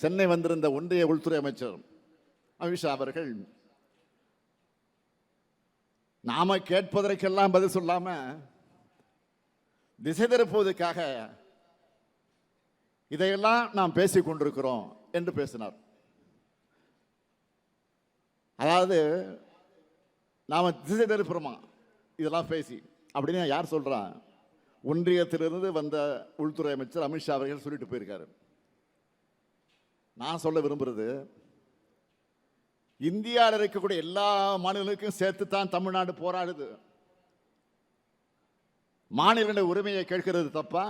சென்னை வந்திருந்த ஒன்றிய உள்துறை அமைச்சர் அமித்ஷா அவர்கள் நாம கேட்பதற்கெல்லாம் பதில் சொல்லாம திசை திருப்புவதற்காக இதையெல்லாம் நாம் பேசிக் கொண்டிருக்கிறோம் என்று பேசினார். அதாவது நாம திசை திருப்புறோமா இதெல்லாம் பேசி அப்படின்னு யார் சொல்றா? ஒன்றியத்திலிருந்து வந்த உள்துறை அமைச்சர் அமித்ஷா அவர்கள் சொல்லிட்டு போயிருக்காரு. நான் சொல்ல விரும்புறது, இந்தியாவில் இருக்கக்கூடிய எல்லா மாநிலங்களுக்கும் சேர்த்து தான் தமிழ்நாடு போராடுது. மாநில உரிமையை கேட்கிறது தப்பா?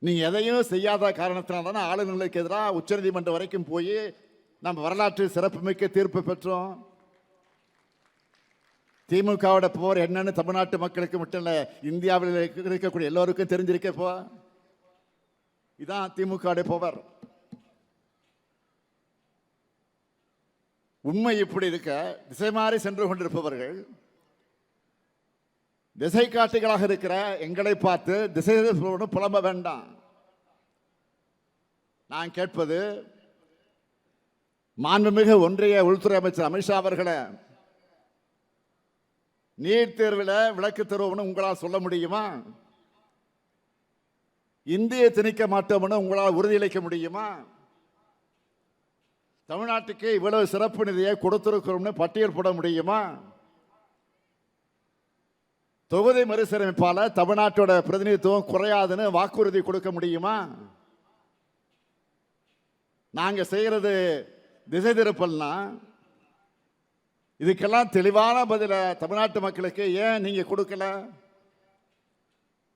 நீங்க எதையும் செய்யாத காரணத்தினால தானே ஆளுநர்களுக்கு எதிராக உச்சநீதிமன்றம் வரைக்கும் போய் நம்ம வரலாற்று சிறப்புமிக்க தீர்ப்பு பெற்றோம். திமுகவோட போர் என்னன்னு தமிழ்நாட்டு மக்களுக்கு மட்டும் இல்ல, இந்தியாவில் இருக்கக்கூடிய எல்லோருக்கும் தெரிஞ்சிருக்கப்போ இதான் திமுக போவர். உண்மை இப்படி இருக்க திசை மாறி சென்று கொண்டிருப்பவர்கள் திசை காட்டிகளாக இருக்கிற எங்களை பார்த்து திசை புலம்ப வேண்டாம். நான் கேட்பது, மாண்புமிகு ஒன்றிய உள்துறை அமைச்சர் அமித்ஷா அவர்களை நீட் தேர்வில் விளக்கு தருவோம்னு உங்களால் சொல்ல முடியுமா? இந்தியை திணிக்க மாட்டோம்னு உங்களால் உறுதியளிக்க முடியுமா? தமிழ்நாட்டுக்கு இவ்வளவு சிறப்பு நிதியை கொடுத்திருக்கிறோம்னு பட்டியல் போட முடியுமா? தொகுதி மறுசீரமைப்பால தமிழ்நாட்டோட பிரதிநிதித்துவம் குறையாதுன்னு வாக்குறுதி கொடுக்க முடியுமா? நாங்க செய்யறது திசை திருப்பல்னா இதுக்கெல்லாம் தெளிவான பதில தமிழ்நாட்டு மக்களுக்கு ஏன் நீங்க கொடுக்கல?